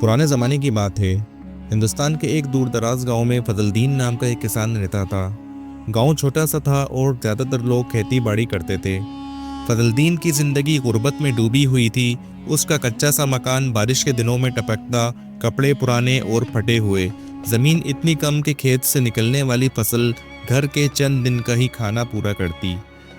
पुराने ज़माने की बात है। हिंदुस्तान के एक दूर दराज गांव में फजलदीन नाम का एक किसान रहता था। गांव छोटा सा था और ज़्यादातर लोग खेती बाड़ी करते थे। फजलदीन की ज़िंदगी गुर्बत में डूबी हुई थी। उसका कच्चा सा मकान बारिश के दिनों में टपकता, कपड़े पुराने और फटे हुए, ज़मीन इतनी कम कि खेत से निकलने वाली फसल घर के चंद दिन का ही खाना पूरा करती।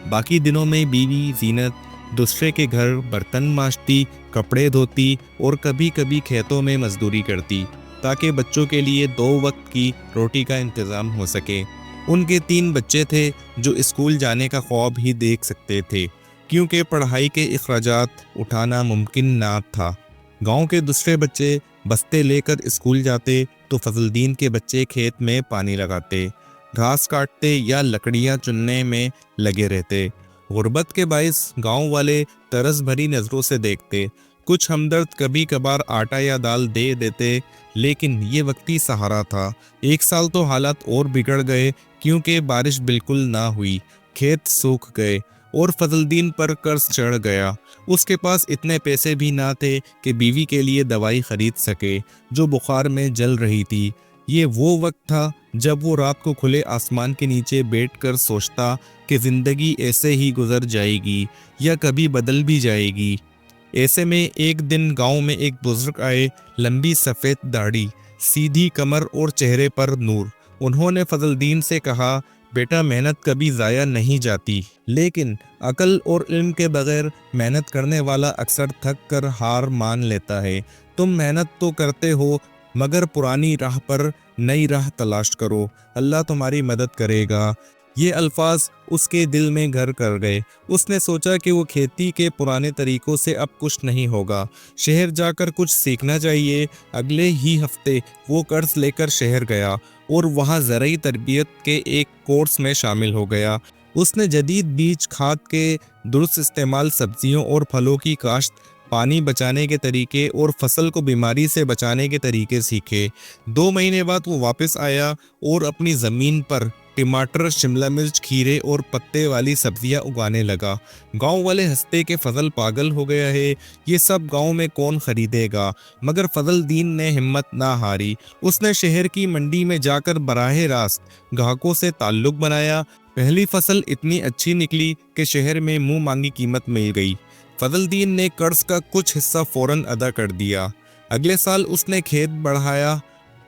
बाकी दिनों में बीवी जीनत दूसरे के घर बर्तन मांजती, कपड़े धोती और कभी कभी खेतों में मजदूरी करती ताकि बच्चों के लिए 2 वक्त की रोटी का इंतज़ाम हो सके। उनके 3 बच्चे थे जो स्कूल जाने का ख्वाब ही देख सकते थे, क्योंकि पढ़ाई के अखराजात उठाना मुमकिन ना था। गांव के दूसरे बच्चे बस्ते लेकर स्कूल जाते तो फजलदीन के बच्चे खेत में पानी लगाते, घास काटते या लकड़ियां चुनने में लगे रहते। गुर्बत के बाइस गांव वाले तरस भरी नज़रों से देखते। कुछ हमदर्द कभी कभार आटा या दाल दे देते, लेकिन ये वक्ती सहारा था। एक साल तो हालात और बिगड़ गए, क्योंकि बारिश बिल्कुल ना हुई, खेत सूख गए और फजलदीन पर कर्ज चढ़ गया। उसके पास इतने पैसे भी ना थे कि बीवी के लिए दवाई खरीद सके, जो बुखार में जल रही थी। ये वो वक्त था जब वो रात को खुले आसमान के नीचे बैठकर सोचता कि ज़िंदगी ऐसे ही गुजर जाएगी या कभी बदल भी जाएगी। ऐसे में एक दिन गांव में एक बुजुर्ग आए, लंबी सफ़ेद दाढ़ी, सीधी कमर और चेहरे पर नूर। उन्होंने फजलदीन से कहा, बेटा, मेहनत कभी ज़ाया नहीं जाती, लेकिन अकल और इल्म के बगैर मेहनत करने वाला अक्सर थक कर हार मान लेता है। तुम मेहनत तो करते हो, मगर पुरानी राह पर नई राह तलाश करो, अल्लाह तुम्हारी मदद करेगा। ये अल्फाज उसके दिल में घर कर गए। उसने सोचा कि वो खेती के पुराने तरीकों से अब कुछ नहीं होगा, शहर जाकर कुछ सीखना चाहिए। अगले ही हफ्ते वो कर्ज लेकर शहर गया और वहाँ ज़राई तरबियत के एक कोर्स में शामिल हो गया। उसने जदीद बीज, खाद के दुरुस्त इस्तेमाल, सब्जियों और फलों की काश्त, पानी बचाने के तरीके और फसल को बीमारी से बचाने के तरीके सीखे। 2 महीने बाद वो वापस आया और अपनी ज़मीन पर टमाटर, शिमला मिर्च, खीरे और पत्ते वाली सब्जियां उगाने लगा। गांव वाले हंसते कि फजल पागल हो गया है, ये सब गांव में कौन खरीदेगा। मगर फजलदीन ने हिम्मत ना हारी। उसने शहर की मंडी में जाकर बराह रास्त ग्राहकों से ताल्लुक बनाया। पहली फसल इतनी अच्छी निकली कि शहर में मुंह मांगी कीमत मिल गई। फजलदीन ने कर्ज का कुछ हिस्सा फौरन अदा कर दिया। अगले साल उसने खेत बढ़ाया,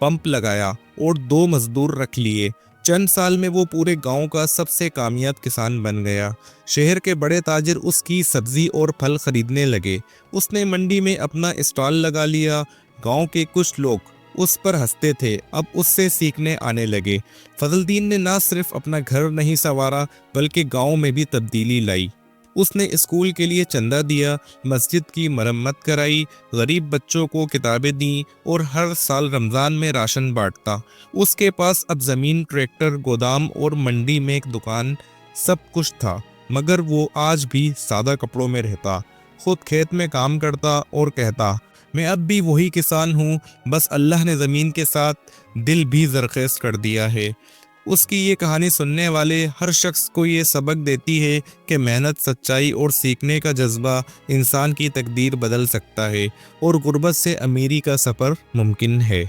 पंप लगाया और 2 मजदूर रख लिए। चंद साल में वो पूरे गांव का सबसे कामयाब किसान बन गया। शहर के बड़े ताजिर उसकी सब्जी और फल खरीदने लगे। उसने मंडी में अपना स्टॉल लगा लिया। गांव के कुछ लोग उस पर हंसते थे, अब उससे सीखने आने लगे। फजलदीन ने ना सिर्फ अपना घर नहीं संवारा, बल्कि गांव में भी तब्दीली लाई। उसने स्कूल के लिए चंदा दिया, मस्जिद की मरम्मत कराई, गरीब बच्चों को किताबें दी और हर साल रमज़ान में राशन बांटता। उसके पास अब ज़मीन, ट्रैक्टर, गोदाम और मंडी में एक दुकान, सब कुछ था। मगर वो आज भी सादा कपड़ों में रहता, खुद खेत में काम करता और कहता, मैं अब भी वही किसान हूँ, बस अल्लाह ने ज़मीन के साथ दिल भी ज़रख़ेज़ कर दिया है। उसकी ये कहानी सुनने वाले हर शख्स को ये सबक देती है कि मेहनत, सच्चाई और सीखने का जज्बा इंसान की तकदीर बदल सकता है और गुर्बत से अमीरी का सफ़र मुमकिन है।